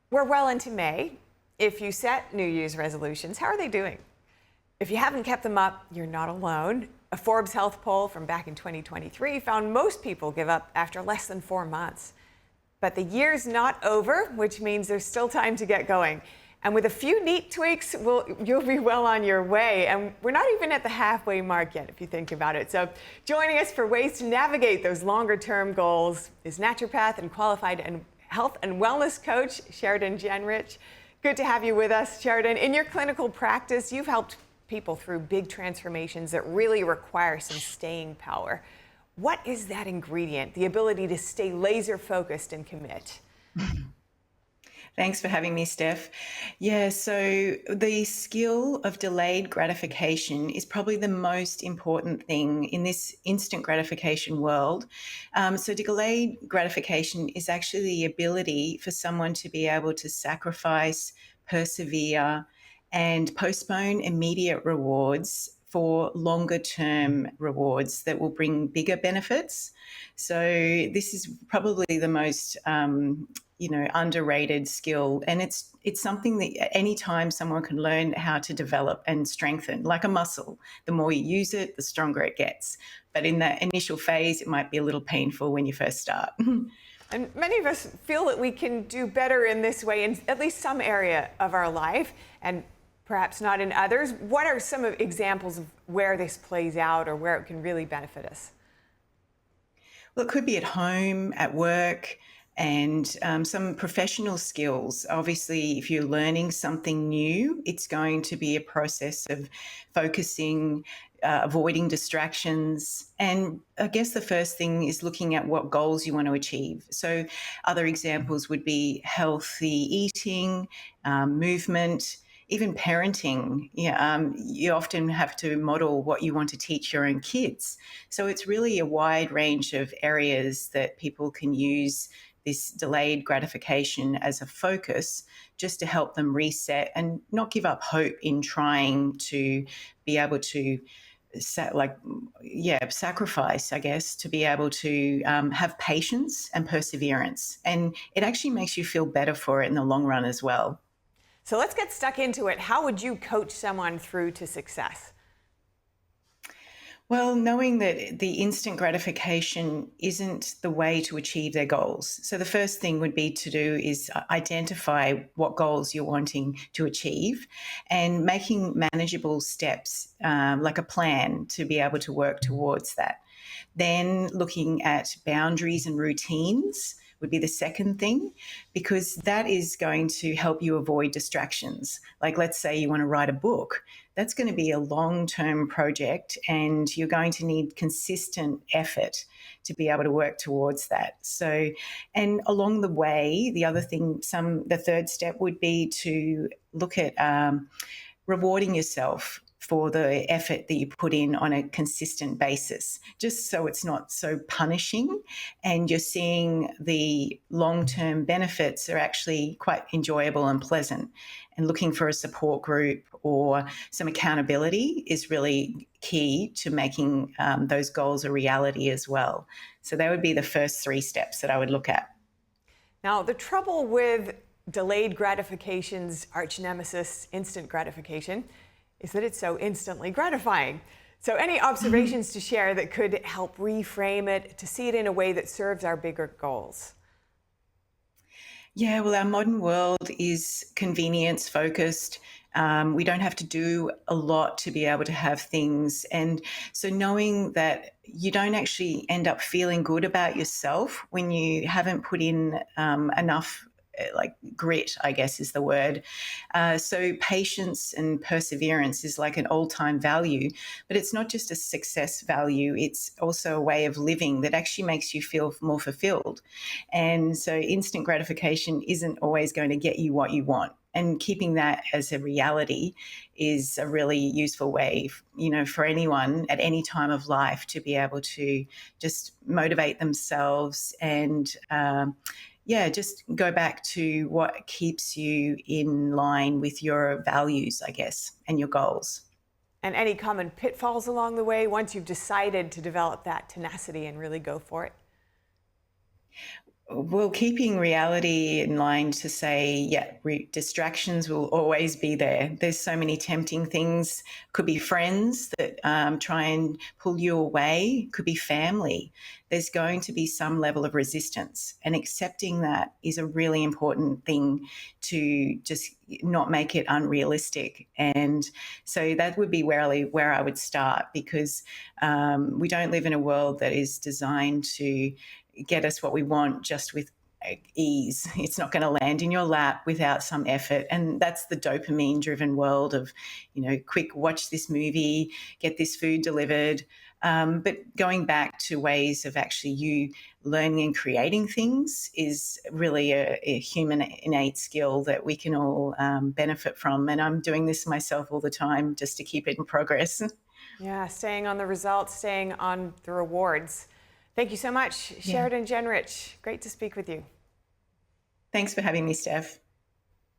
We're well into May. If you set New Year's resolutions, how are they doing? If you haven't kept them up, you're not alone. A Forbes health poll from back in 2023 found most people give up after less than 4 months. But the year's not over, which means there's still time to get going. And with a few neat tweaks, you'll be well on your way. And we're not even at the halfway mark yet, if you think about it. So joining us for ways to navigate those longer term goals is naturopath and qualified and health and wellness coach, Sheridan Genrich. Good to have you with us, Sheridan. In your clinical practice, you've helped people through big transformations that really require some staying power. What is that ingredient, the ability to stay laser focused and commit? Thanks for having me, Steph. Yeah, so the skill of delayed gratification is probably the most important thing in this instant gratification world. So delayed gratification is actually the ability for someone to be able to sacrifice, persevere, and postpone immediate rewards for longer term rewards that will bring bigger benefits. So this is probably the most underrated skill, and it's something that anytime someone can learn how to develop and strengthen, like a muscle. The more you use it, the stronger it gets. But in that initial phase, it might be a little painful when you first start. And many of us feel that we can do better in this way in at least some area of our life, and perhaps not in others. What are some examples of where this plays out or where it can really benefit us? Well, it could be at home, at work, and some professional skills. Obviously, if you're learning something new, it's going to be a process of focusing, avoiding distractions. And I guess the first thing is looking at what goals you want to achieve. So other examples would be healthy eating, movement, even parenting. You often have to model what you want to teach your own kids. So it's really a wide range of areas that people can use this delayed gratification as a focus, just to help them reset and not give up hope in trying to be able to sacrifice, I guess, to be able to have patience and perseverance. And it actually makes you feel better for it in the long run as well. So let's get stuck into it. How would you coach someone through to success? Well, knowing that the instant gratification isn't the way to achieve their goals. So the first thing would be to do is identify what goals you're wanting to achieve and making manageable steps, like a plan to be able to work towards that. Then looking at boundaries and routines would be the second thing, because that is going to help you avoid distractions. Like, let's say you want to write a book. That's going to be a long-term project, and you're going to need consistent effort to be able to work towards that. So, and along the way, the third step would be to look at rewarding yourself for the effort that you put in on a consistent basis, just so it's not so punishing and you're seeing the long-term benefits are actually quite enjoyable and pleasant. And looking for a support group or some accountability is really key to making those goals a reality as well. So that would be the first 3 steps that I would look at. Now, the trouble with delayed gratification's arch nemesis, instant gratification, is that it's so instantly gratifying. So any observations to share that could help reframe it, to see it in a way that serves our bigger goals? Yeah, well, our modern world is convenience focused. We don't have to do a lot to be able to have things. And so knowing that you don't actually end up feeling good about yourself when you haven't put in enough grit, I guess is the word. So patience and perseverance is like an all-time value, but it's not just a success value. It's also a way of living that actually makes you feel more fulfilled. And so instant gratification isn't always going to get you what you want. And keeping that as a reality is a really useful way, for anyone at any time of life to be able to just motivate themselves and just go back to what keeps you in line with your values, I guess, and your goals. And any common pitfalls along the way once you've decided to develop that tenacity and really go for it? Well, keeping reality in line to say, yeah, distractions will always be there. There's so many tempting things. Could be friends that try and pull you away. Could be family. There's going to be some level of resistance, and accepting that is a really important thing to just not make it unrealistic. And so that would be where I would start, because we don't live in a world that is designed to get us what we want just with ease. It's not going to land in your lap without some effort. And that's the dopamine driven world of, quick, watch this movie, get this food delivered. But going back to ways of actually you learning and creating things is really a human innate skill that we can all benefit from. And I'm doing this myself all the time just to keep it in progress. Yeah, staying on the results, staying on the rewards. Thank you so much, Sheridan Genrich. Great to speak with you. Thanks for having me, Steph.